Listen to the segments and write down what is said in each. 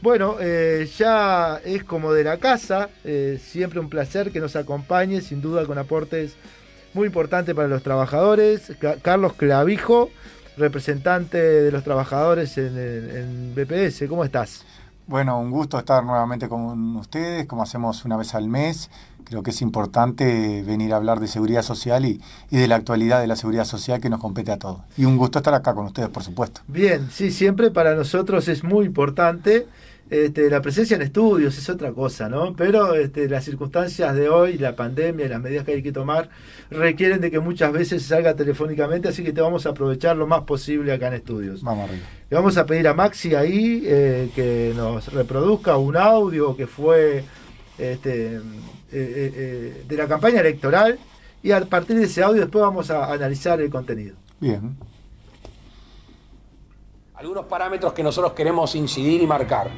Bueno, ya es como de la casa, siempre un placer que nos acompañe, sin duda con aportes muy importantes para los trabajadores. Carlos Clavijo, representante de los trabajadores en BPS, ¿cómo estás? Bueno, un gusto estar nuevamente con ustedes, como hacemos una vez al mes. Creo que es importante venir a hablar de seguridad social y de la actualidad de la seguridad social que nos compete a todos. Y un gusto estar acá con ustedes, por supuesto. Bien, sí, siempre para nosotros es muy importante. La presencia en estudios es otra cosa, ¿no? Pero las circunstancias de hoy, la pandemia y las medidas que hay que tomar requieren de que muchas veces se salga telefónicamente, así que te vamos a aprovechar lo más posible acá en estudios. Vamos arriba. Le vamos a pedir a Maxi ahí que nos reproduzca un audio que fue de la campaña electoral y a partir de ese audio después vamos a analizar el contenido. Bien. Algunos parámetros que nosotros queremos incidir y marcar.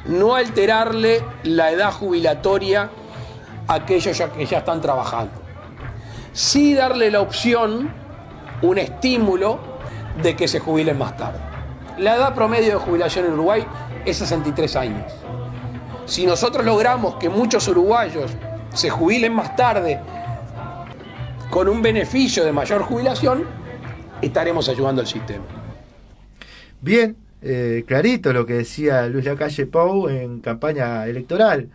No alterarle la edad jubilatoria a aquellos que ya están trabajando. Sí darle la opción, un estímulo de que se jubilen más tarde. La edad promedio de jubilación en Uruguay es 63 años. Si nosotros logramos que muchos uruguayos se jubilen más tarde con un beneficio de mayor jubilación, estaremos ayudando al sistema. Bien, clarito lo que decía Luis Lacalle Pou en campaña electoral.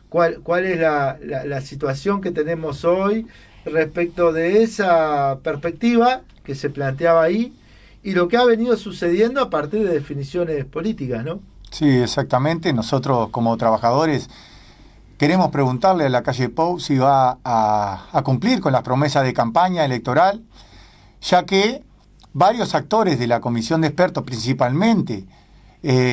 ¿Cuál es la situación que tenemos hoy respecto de esa perspectiva que se planteaba ahí y lo que ha venido sucediendo a partir de definiciones políticas, ¿no? Sí, exactamente. Nosotros como trabajadores queremos preguntarle a Lacalle Pou si va a cumplir con las promesas de campaña electoral, ya que varios actores de la comisión de expertos, principalmente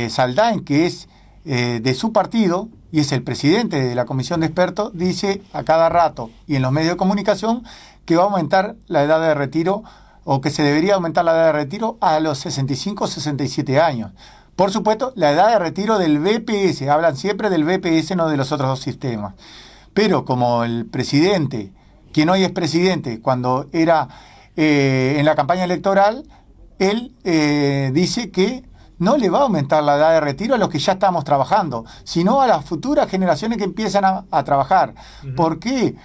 Saldain, que es de su partido y es el presidente de la comisión de expertos, dice a cada rato y en los medios de comunicación que va a aumentar la edad de retiro o que se debería aumentar la edad de retiro a los 65 o 67 años. Por supuesto, la edad de retiro del BPS, hablan siempre del BPS, no de los otros dos sistemas. Pero como el presidente, quien hoy es presidente, cuando era en la campaña electoral, él dice que no le va a aumentar la edad de retiro a los que ya estamos trabajando, sino a las futuras generaciones que empiezan a trabajar. Uh-huh. ¿Por qué?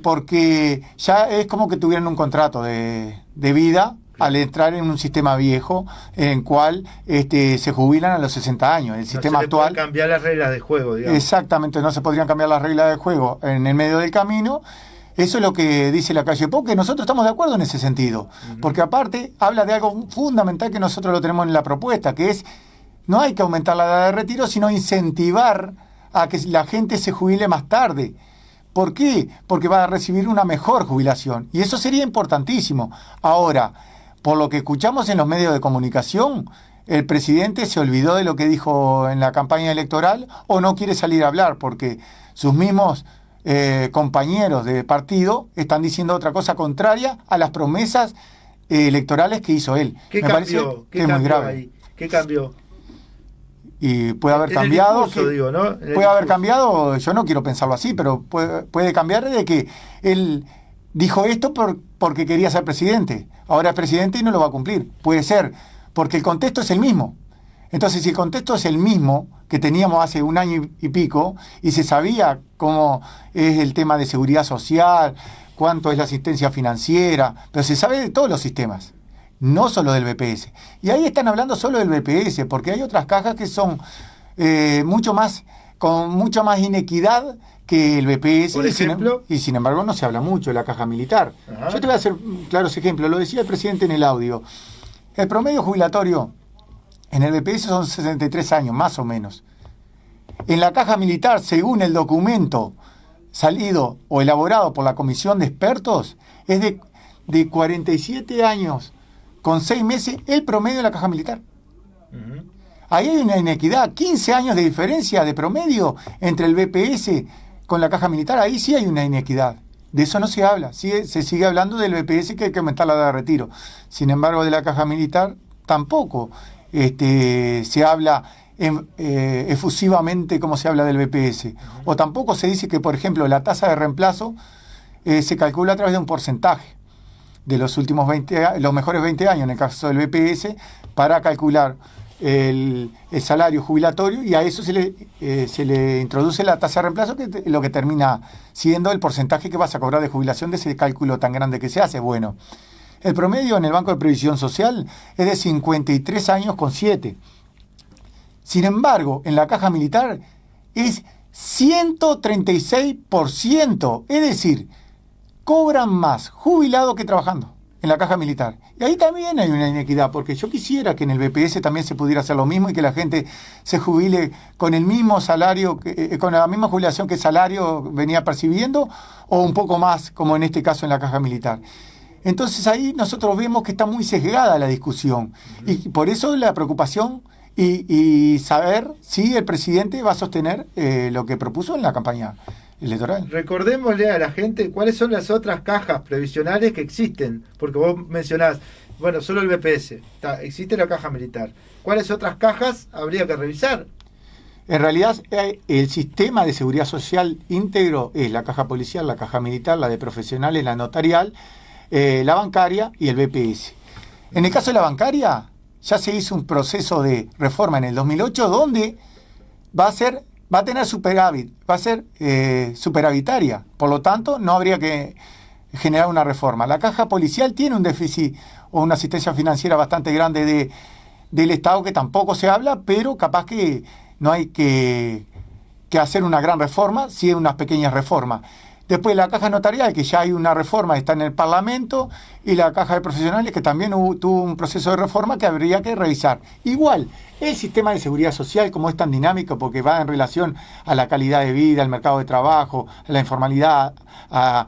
Porque ya es como que tuvieran un contrato de vida al entrar en un sistema viejo en el cual se jubilan a los 60 años. El sistema actual... No se cambiar las reglas de juego, digamos. Exactamente, no se podrían cambiar las reglas de juego en el medio del camino. Eso es lo que dice Lacalle Pou, que nosotros estamos de acuerdo en ese sentido. Uh-huh. Porque aparte habla de algo fundamental que nosotros lo tenemos en la propuesta, que es no hay que aumentar la edad de retiro, sino incentivar a que la gente se jubile más tarde. ¿Por qué? Porque va a recibir una mejor jubilación. Y eso sería importantísimo. Ahora, por lo que escuchamos en los medios de comunicación, el presidente se olvidó de lo que dijo en la campaña electoral o no quiere salir a hablar porque sus mismos compañeros de partido están diciendo otra cosa contraria a las promesas electorales que hizo él. ¿Qué Me cambió? parece que es muy grave. Ahí? ¿Qué cambió? Y puede haber cambiado. Discurso, digo, ¿no? Puede haber cambiado, yo no quiero pensarlo así, pero puede cambiar de que él dijo esto porque quería ser presidente. Ahora es presidente y no lo va a cumplir. Puede ser, porque el contexto es el mismo. Entonces, si el contexto es el mismo que teníamos hace un año y pico, y se sabía cómo es el tema de seguridad social, cuánto es la asistencia financiera, pero se sabe de todos los sistemas, no solo del BPS. Y ahí están hablando solo del BPS, porque hay otras cajas que son con mucha más inequidad que el BPS. Por ejemplo, y sin embargo no se habla mucho de la caja militar. Ajá. Yo te voy a hacer claros ejemplos, lo decía el presidente en el audio. El promedio jubilatorio en el BPS son 63 años, más o menos. En la caja militar, según el documento salido o elaborado por la comisión de expertos, es de 47 años con 6 meses el promedio de la caja militar. Uh-huh. Ahí hay una inequidad, 15 años de diferencia de promedio entre el BPS con la caja militar, ahí sí hay una inequidad. De eso no se habla, se sigue hablando del BPS que hay que aumentar la edad de retiro. Sin embargo, de la caja militar tampoco se habla efusivamente como se habla del BPS. O tampoco se dice que, por ejemplo, la tasa de reemplazo se calcula a través de un porcentaje de los últimos los mejores 20 años, en el caso del BPS, para calcular el salario jubilatorio, y a eso se le introduce la tasa de reemplazo, que es lo que termina siendo el porcentaje que vas a cobrar de jubilación de ese cálculo tan grande que se hace. Bueno, el promedio en el Banco de Previsión Social es de 53 años con 7. Sin embargo, en la Caja Militar es 136%, es decir, cobran más jubilados que trabajando en la Caja Militar. Y ahí también hay una inequidad, porque yo quisiera que en el BPS también se pudiera hacer lo mismo y que la gente se jubile con el mismo salario, con la misma jubilación que el salario venía percibiendo, o un poco más, como en este caso en la Caja Militar. Entonces ahí nosotros vemos que está muy sesgada la discusión, y por eso la preocupación y saber si el presidente va a sostener lo que propuso en la campaña electoral. Recordémosle a la gente cuáles son las otras cajas previsionales que existen, porque vos mencionás, bueno, solo el BPS, existe la Caja Militar. ¿Cuáles otras cajas habría que revisar? En realidad, el sistema de seguridad social íntegro es la Caja Policial, la Caja Militar, la de profesionales, la notarial, la bancaria y el BPS. En el caso de la bancaria, ya se hizo un proceso de reforma en el 2008 donde va a tener superávit, va a ser superavitaria. Por lo tanto, no habría que generar una reforma. La Caja Policial tiene un déficit o una asistencia financiera bastante grande del Estado, que tampoco se habla, pero capaz que no hay que hacer una gran reforma, sí unas pequeñas reformas. Después la Caja Notarial, que ya hay una reforma, está en el Parlamento, y la Caja de Profesionales, que también tuvo un proceso de reforma que habría que revisar. Igual, el sistema de seguridad social, como es tan dinámico, porque va en relación a la calidad de vida, al mercado de trabajo, a la informalidad, a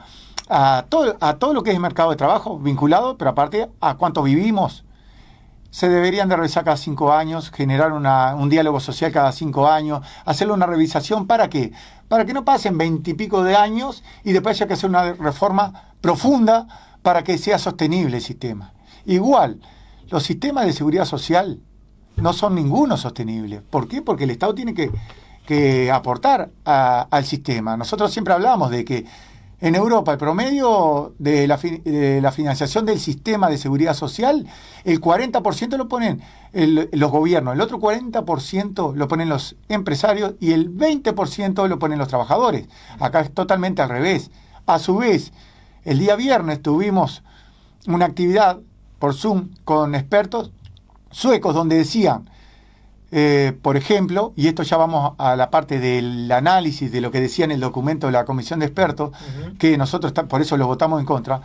todo lo que es el mercado de trabajo vinculado, pero aparte a cuánto vivimos, se deberían de revisar cada 5 años, generar un diálogo social cada 5 años, hacerle una revisación. ¿Para qué? Para que no pasen 20 y pico de años y después haya que hacer una reforma profunda para que sea sostenible el sistema. Igual, los sistemas de seguridad social no son ninguno sostenible. ¿Por qué? Porque el Estado tiene que aportar al sistema. Nosotros siempre hablamos de que en Europa el promedio de la financiación del sistema de seguridad social, el 40% lo ponen los gobiernos, el otro 40% lo ponen los empresarios y el 20% lo ponen los trabajadores. Acá es totalmente al revés. A su vez, el día viernes tuvimos una actividad por Zoom con expertos suecos donde decían, por ejemplo, y esto ya vamos a la parte del análisis de lo que decía en el documento de la comisión de expertos, que nosotros por eso lo votamos en contra.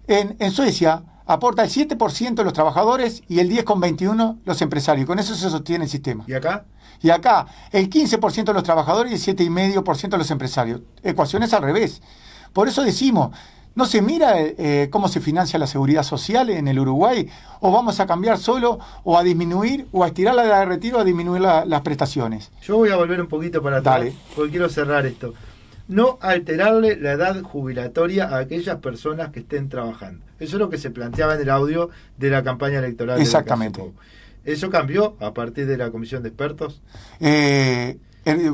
En Suecia aporta el 7% los trabajadores y el 10,21% los empresarios. Con eso se sostiene el sistema. ¿Y acá? Y acá el 15% los trabajadores y el 7,5% los empresarios. Ecuaciones al revés. Por eso decimos, ¿no se mira cómo se financia la seguridad social en el Uruguay? ¿O vamos a cambiar solo o a disminuir o a estirar la edad de retiro o a disminuir las prestaciones? Yo voy a volver un poquito para atrás, Dale. porque quiero cerrar esto. No alterarle la edad jubilatoria a aquellas personas que estén trabajando. Eso es lo que se planteaba en el audio de la campaña electoral. Exactamente. De la Calle Pou. ¿Eso cambió a partir de la comisión de expertos?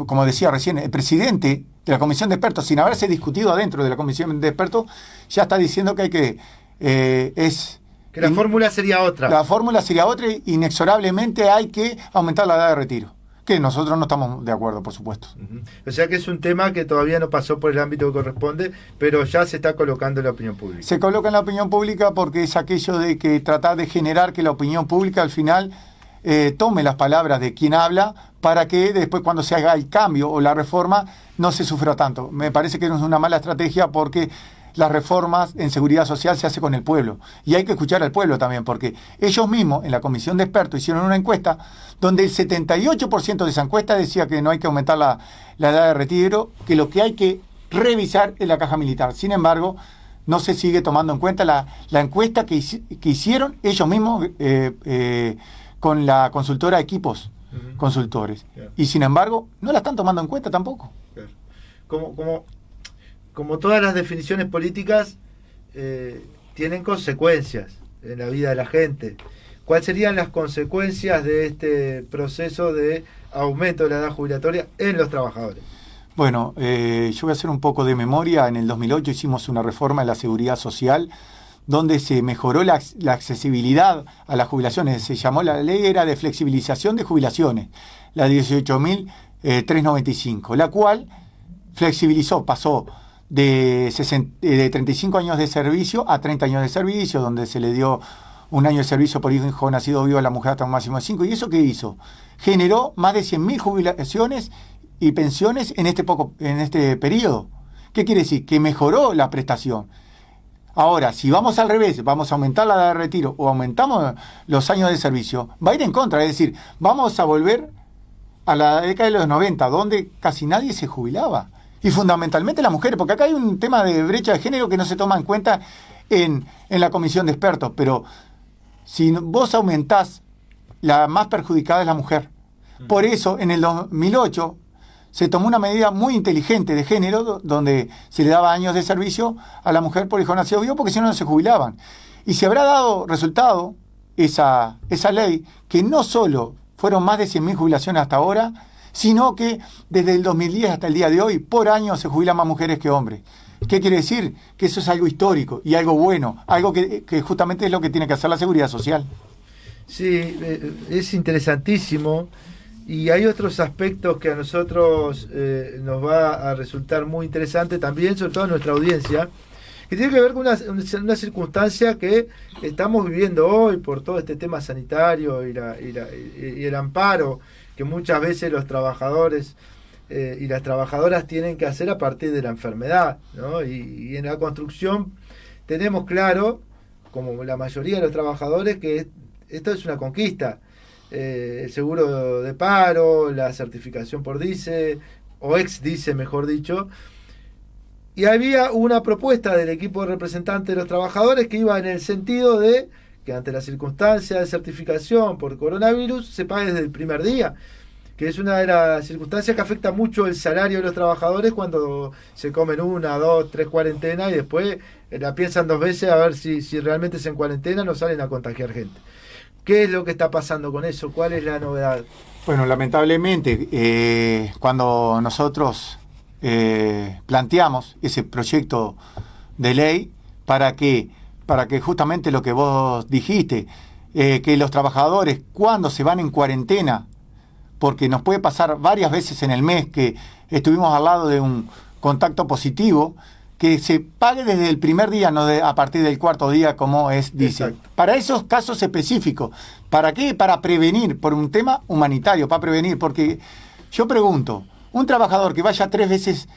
Como decía recién, el presidente de la comisión de expertos, sin haberse discutido adentro de la comisión de expertos, ya está diciendo que hay que... que la fórmula sería otra. La fórmula sería otra y inexorablemente hay que aumentar la edad de retiro. Que nosotros no estamos de acuerdo, por supuesto. O sea que es un tema que todavía no pasó por el ámbito que corresponde, pero ya se está colocando en la opinión pública. Se coloca en la opinión pública porque es aquello de que tratar de generar que la opinión pública al final tome las palabras de quien habla para que después cuando se haga el cambio o la reforma no se sufra tanto. Me parece que no es una mala estrategia porque las reformas en seguridad social se hace con el pueblo y hay que escuchar al pueblo también, porque ellos mismos en la comisión de expertos hicieron una encuesta donde el 78% de esa encuesta decía que no hay que aumentar la edad de retiro, que lo que hay que revisar es la Caja Militar. Sin embargo, no se sigue tomando en cuenta la encuesta que hicieron ellos mismos con la consultora Equipos Consultores. Claro. Y sin embargo, no la están tomando en cuenta tampoco. Claro. Como todas las definiciones políticas tienen consecuencias en la vida de la gente. ¿Cuáles serían las consecuencias de este proceso de aumento de la edad jubilatoria en los trabajadores? Bueno, yo voy a hacer un poco de memoria. En el 2008 hicimos una reforma en la seguridad social donde se mejoró la accesibilidad a las jubilaciones. Se llamó, la ley era de flexibilización de jubilaciones, la 18.395, la cual flexibilizó, pasó de 35 años de servicio a 30 años de servicio, donde se le dio un año de servicio por hijo nacido vivo a la mujer hasta un máximo de 5. ¿Y eso qué hizo? Generó más de 100.000 jubilaciones y pensiones en este periodo. ¿Qué quiere decir? Que mejoró la prestación. Ahora, si vamos al revés, vamos a aumentar la edad de retiro o aumentamos los años de servicio, va a ir en contra. Es decir, vamos a volver a la década de los 90, donde casi nadie se jubilaba. Y fundamentalmente las mujeres, porque acá hay un tema de brecha de género que no se toma en cuenta en la comisión de expertos. Pero si vos aumentás, la más perjudicada es la mujer. Por eso, en el 2008, se tomó una medida muy inteligente de género, donde se le daba años de servicio a la mujer por hijo nacido vivo, porque si no, no se jubilaban. Y se habrá dado resultado esa ley, que no solo fueron más de 100.000 jubilaciones hasta ahora, sino que desde el 2010 hasta el día de hoy, por año se jubilan más mujeres que hombres. ¿Qué quiere decir? Que eso es algo histórico y algo bueno, algo que justamente es lo que tiene que hacer la Seguridad Social. Sí, es interesantísimo. Y hay otros aspectos que a nosotros nos va a resultar muy interesante también, sobre todo a nuestra audiencia, que tiene que ver con una circunstancia que estamos viviendo hoy por todo este tema sanitario y el amparo que muchas veces los trabajadores y las trabajadoras tienen que hacer a partir de la enfermedad, ¿no? Y en la construcción tenemos claro, como la mayoría de los trabajadores, que esto es una conquista. El seguro de paro, la certificación por DICE, o ex-DICE mejor dicho, y había una propuesta del equipo de representantes de los trabajadores que iba en el sentido de que ante la circunstancia de certificación por coronavirus se pague desde el primer día, que es una de las circunstancias que afecta mucho el salario de los trabajadores cuando se comen 1, 2, 3 cuarentenas y después la piensan 2 veces a ver si realmente es en cuarentena, no salen a contagiar gente. ¿Qué es lo que está pasando con eso? ¿Cuál es la novedad? Bueno, lamentablemente, cuando nosotros planteamos ese proyecto de ley para que justamente lo que vos dijiste, que los trabajadores cuando se van en cuarentena, porque nos puede pasar varias veces en el mes que estuvimos al lado de un contacto positivo, que se pague desde el primer día, no a partir del 4.º día, como dice. Exacto. Para esos casos específicos. ¿Para qué? Para prevenir, por un tema humanitario, para prevenir. Porque yo pregunto, un trabajador que vaya 3 veces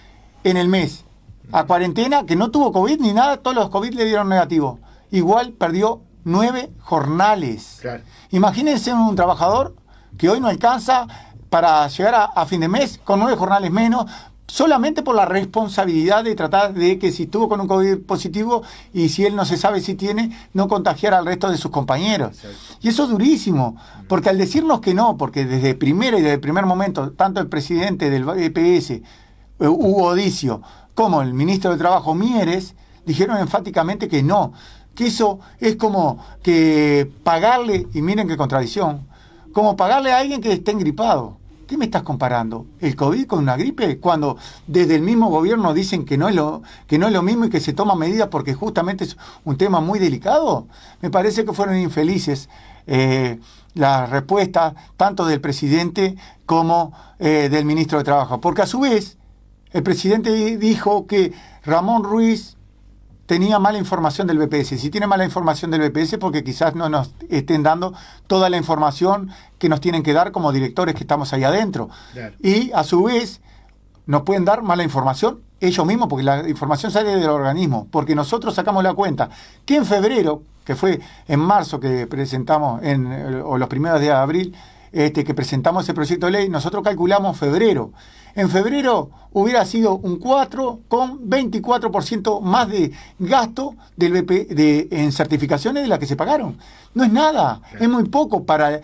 en el mes a cuarentena, que no tuvo COVID ni nada, todos los COVID le dieron negativo, igual perdió 9 jornales. Claro. Imagínense un trabajador que hoy no alcanza para llegar a fin de mes con 9 jornales menos, solamente por la responsabilidad de tratar de que si estuvo con un COVID positivo y si él no se sabe si tiene, no contagiar al resto de sus compañeros. Exacto. Y eso es durísimo, porque al decirnos que no, porque desde el primer momento, tanto el presidente del EPS, Hugo Odicio, como el ministro de Trabajo, Mieres, dijeron enfáticamente que no, que eso es como que pagarle, y miren qué contradicción, como pagarle a alguien que esté engripado. ¿Qué me estás comparando? ¿El COVID con una gripe? Cuando desde el mismo gobierno dicen que no es lo mismo y que se toman medidas porque justamente es un tema muy delicado. Me parece que fueron infelices las respuestas tanto del presidente como del ministro de Trabajo. Porque a su vez, el presidente dijo que Ramón Ruiz tenía mala información del BPS. Si tiene mala información del BPS, porque quizás no nos estén dando toda la información que nos tienen que dar como directores que estamos ahí adentro. Claro. Y a su vez, nos pueden dar mala información ellos mismos, porque la información sale del organismo. Porque nosotros sacamos la cuenta que en febrero, que fue en marzo que presentamos, o los primeros días de abril, que presentamos ese proyecto de ley, nosotros calculamos febrero. En febrero hubiera sido un 4,24% más de gasto del BP en certificaciones de las que se pagaron. No es nada, es muy poco para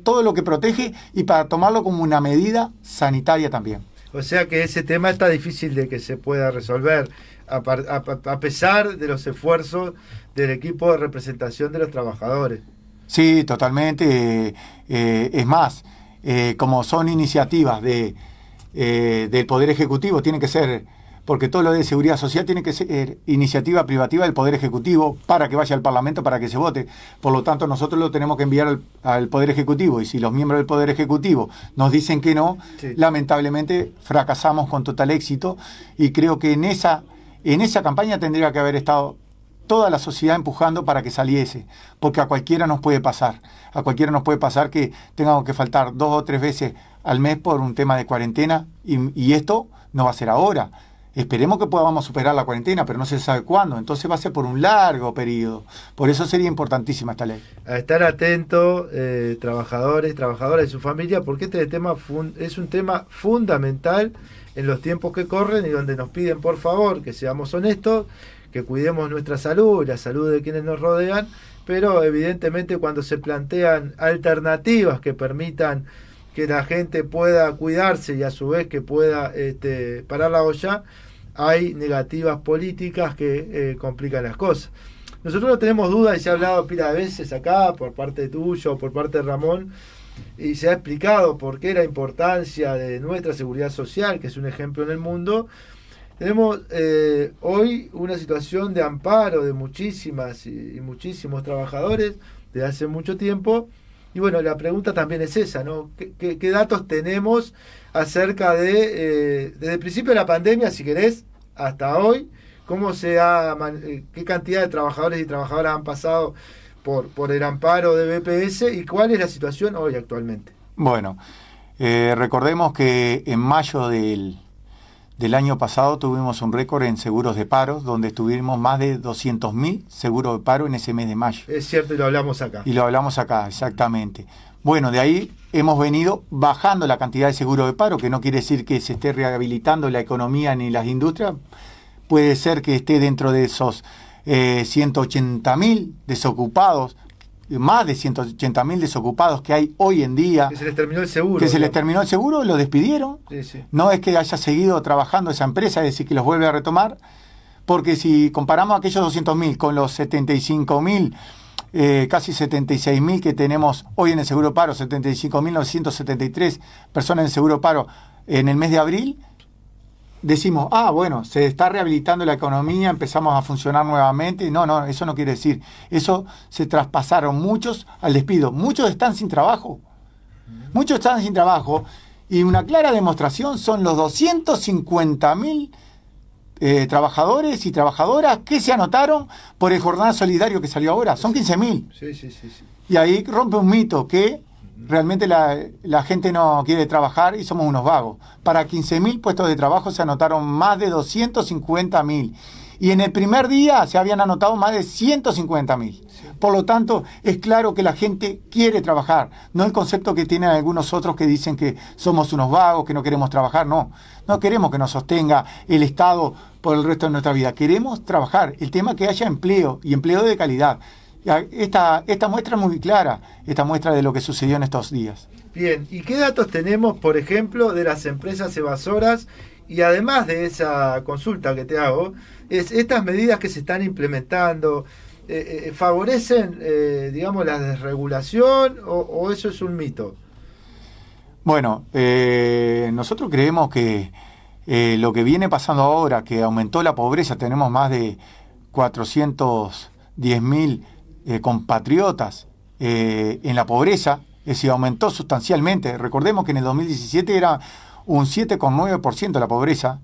todo lo que protege y para tomarlo como una medida sanitaria también. O sea que ese tema está difícil de que se pueda resolver, a pesar de los esfuerzos del equipo de representación de los trabajadores. Sí, totalmente. Es más, como son iniciativas del Poder Ejecutivo, tienen que ser porque todo lo de seguridad social tiene que ser iniciativa privativa del Poder Ejecutivo para que vaya al Parlamento, para que se vote. Por lo tanto, nosotros lo tenemos que enviar al Poder Ejecutivo, y si los miembros del Poder Ejecutivo nos dicen que no, sí, lamentablemente fracasamos con total éxito, y creo que en esa campaña tendría que haber estado toda la sociedad empujando para que saliese, porque a cualquiera nos puede pasar que tengamos que faltar 2 o 3 veces al mes por un tema de cuarentena, y esto no va a ser ahora. Esperemos que podamos superar la cuarentena, pero no se sabe cuándo, entonces va a ser por un largo periodo. Por eso sería importantísima esta ley. A estar atentos, trabajadores, trabajadoras y su familia, porque este tema es un tema fundamental en los tiempos que corren, y donde nos piden, por favor, que seamos honestos, que cuidemos nuestra salud, la salud de quienes nos rodean, pero evidentemente cuando se plantean alternativas que permitan que la gente pueda cuidarse y a su vez que pueda parar la olla, hay negativas políticas que complican las cosas. Nosotros no tenemos duda, y se ha hablado pila de veces acá por parte tuyo, por parte de Ramón, y se ha explicado por qué la importancia de nuestra seguridad social, que es un ejemplo en el mundo. Tenemos hoy una situación de amparo de muchísimas y muchísimos trabajadores desde hace mucho tiempo. Y bueno, la pregunta también es esa, ¿no? ¿Qué datos tenemos acerca de, desde el principio de la pandemia, si querés, hasta hoy? ¿Qué cantidad de trabajadores y trabajadoras han pasado por el amparo de BPS, y cuál es la situación hoy actualmente? Bueno, recordemos que en mayo del año pasado tuvimos un récord en seguros de paro, donde estuvimos más de 200.000 seguros de paro en ese mes de mayo. Es cierto, y lo hablamos acá. Exactamente. Bueno, de ahí hemos venido bajando la cantidad de seguros de paro, que no quiere decir que se esté rehabilitando la economía ni las industrias. Puede ser que esté dentro de esos 180.000 desocupados, más de 180.000 desocupados que hay hoy en día. Que se les terminó el seguro. Les terminó el seguro, lo despidieron. Sí. No es que haya seguido trabajando esa empresa, es decir, que los vuelve a retomar, porque si comparamos aquellos 200.000 con los 75.000, casi 76.000 que tenemos hoy en el seguro paro, 75.973 personas en el seguro paro en el mes de abril, decimos, bueno, se está rehabilitando la economía, empezamos a funcionar nuevamente. No, eso no quiere decir. Eso se traspasaron muchos al despido. Muchos están sin trabajo. Y una clara demostración son los 250.000 trabajadores y trabajadoras que se anotaron por el Jornal Solidario que salió ahora. Son 15.000. Sí. Y ahí rompe un mito que realmente la gente no quiere trabajar y somos unos vagos. Para 15.000 puestos de trabajo se anotaron más de 250.000. Y en el primer día se habían anotado más de 150.000. Sí. Por lo tanto, es claro que la gente quiere trabajar. No el concepto que tienen algunos otros que dicen que somos unos vagos, que no queremos trabajar. No queremos que nos sostenga el Estado por el resto de nuestra vida. Queremos trabajar. El tema es que haya empleo, y empleo de calidad. Esta muestra es muy clara, esta muestra de lo que sucedió en estos días. Bien, ¿y qué datos tenemos, por ejemplo, de las empresas evasoras? Y además de esa consulta que te hago, estas medidas que se están implementando, ¿favorecen, digamos, la desregulación o eso es un mito? Bueno, nosotros creemos que lo que viene pasando ahora, que aumentó la pobreza, tenemos más de 410.000 compatriotas en la pobreza, es decir, aumentó sustancialmente. Recordemos que en el 2017 era un 7,9% la pobreza,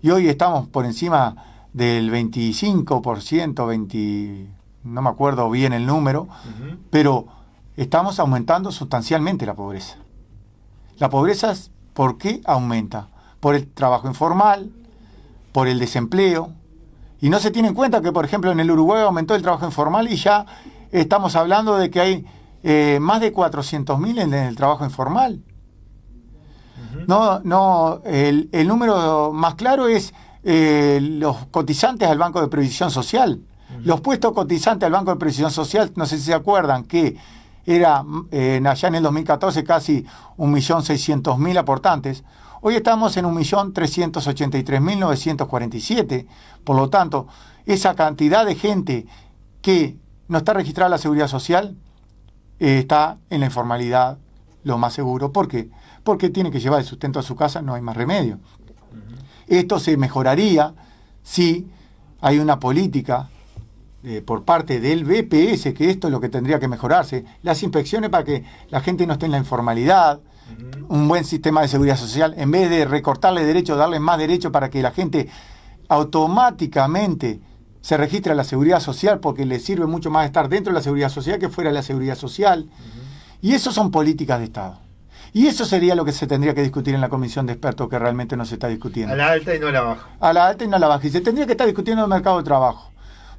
y hoy estamos por encima del 25%, no me acuerdo bien el número, pero estamos aumentando sustancialmente la pobreza. La pobreza, ¿por qué aumenta? Por el trabajo informal, por el desempleo. Y no se tiene en cuenta que, por ejemplo, en el Uruguay aumentó el trabajo informal y ya estamos hablando de que hay más de 400.000 en el trabajo informal. El número más claro es los cotizantes al Banco de Previsión Social. Los puestos cotizantes al Banco de Previsión Social, no sé si se acuerdan, que era allá en el 2014 casi 1.600.000 aportantes. Hoy estamos en 1.383.947. Por lo tanto, esa cantidad de gente que no está registrada en la Seguridad Social está en la informalidad, lo más seguro. ¿Por qué? Porque tiene que llevar el sustento a su casa, no hay más remedio. Esto se mejoraría si hay una política por parte del BPS, que esto es lo que tendría que mejorarse, las inspecciones para que la gente no esté en la informalidad, un buen sistema de seguridad social, en vez de recortarle derechos, darle más derechos para que la gente automáticamente se registre a la seguridad social, porque le sirve mucho más estar dentro de la seguridad social que fuera de la seguridad social. Y eso son políticas de Estado. Y eso sería lo que se tendría que discutir en la comisión de expertos, que realmente no se está discutiendo. A la alta y no a la baja. A la alta y no a la baja. Y se tendría que estar discutiendo el mercado de trabajo.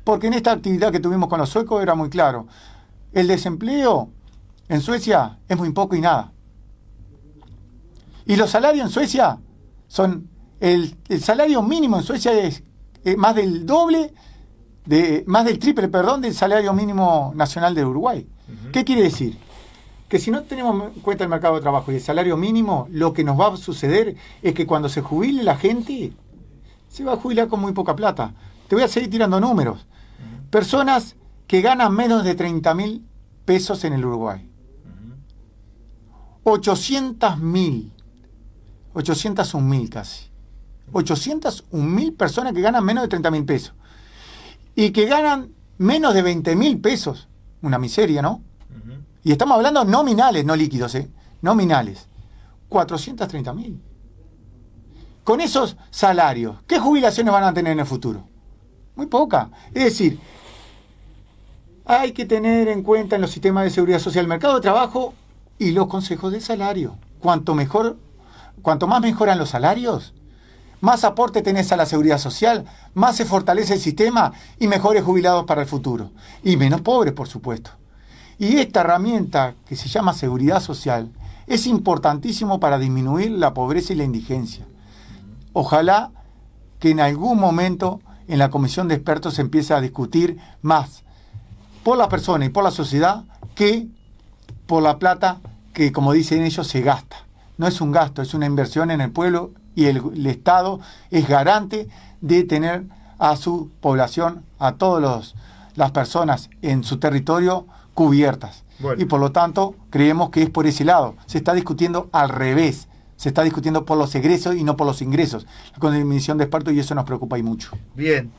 Porque en esta actividad que tuvimos con los suecos era muy claro. El desempleo en Suecia es muy poco y nada. Y los salarios en Suecia son... El salario mínimo en Suecia es más del doble, más del triple, perdón, del salario mínimo nacional de Uruguay. ¿Qué quiere decir? Que si no tenemos en cuenta el mercado de trabajo y el salario mínimo, lo que nos va a suceder es que cuando se jubile la gente, se va a jubilar con muy poca plata. Te voy a seguir tirando números. Personas que ganan menos de 30.000 pesos en el Uruguay. 801.000 casi. 801.000 personas que ganan menos de 30.000 pesos. Y que ganan menos de 20.000 pesos. Una miseria, ¿no? Y estamos hablando nominales, no líquidos, nominales. 430.000. Con esos salarios, ¿qué jubilaciones van a tener en el futuro? Muy poca. Es decir, hay que tener en cuenta en los sistemas de seguridad social el mercado de trabajo y los consejos de salario. Cuanto más mejoran los salarios, más aporte tenés a la seguridad social, más se fortalece el sistema y mejores jubilados para el futuro. Y menos pobres, por supuesto. Y esta herramienta que se llama seguridad social es importantísimo para disminuir la pobreza y la indigencia. Ojalá que en algún momento en la comisión de expertos se empiece a discutir más por la persona y por la sociedad que por la plata que, como dicen ellos, se gasta. No es un gasto, es una inversión en el pueblo y el Estado es garante de tener a su población, a todas las personas en su territorio cubiertas. Bueno. Y por lo tanto creemos que es por ese lado. Se está discutiendo al revés. Se está discutiendo por los egresos y no por los ingresos. La comisión de expertos, y eso nos preocupa y mucho. Bien,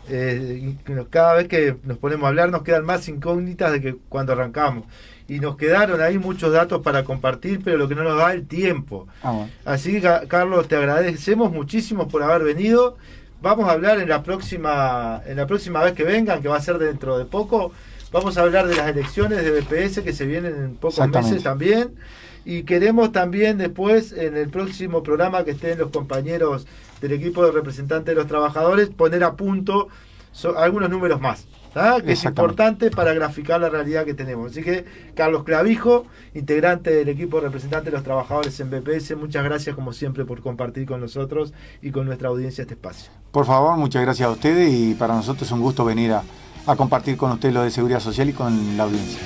cada vez que nos ponemos a hablar nos quedan más incógnitas de que cuando arrancamos. Y nos quedaron ahí muchos datos para compartir, pero lo que no nos da el tiempo. Bueno. Así que, Carlos, te agradecemos muchísimo por haber venido. Vamos a hablar en la próxima vez que vengan, que va a ser dentro de poco. Vamos a hablar de las elecciones de BPS que se vienen en pocos meses también. Y queremos también después, en el próximo programa que estén los compañeros del equipo de representantes de los trabajadores, poner a punto algunos números más, que es importante para graficar la realidad que tenemos. Así que, Carlos Clavijo, integrante del equipo de representantes de los trabajadores en BPS, muchas gracias como siempre por compartir con nosotros y con nuestra audiencia este espacio. Por favor, muchas gracias a ustedes y para nosotros es un gusto venir a compartir con ustedes lo de seguridad social y con la audiencia.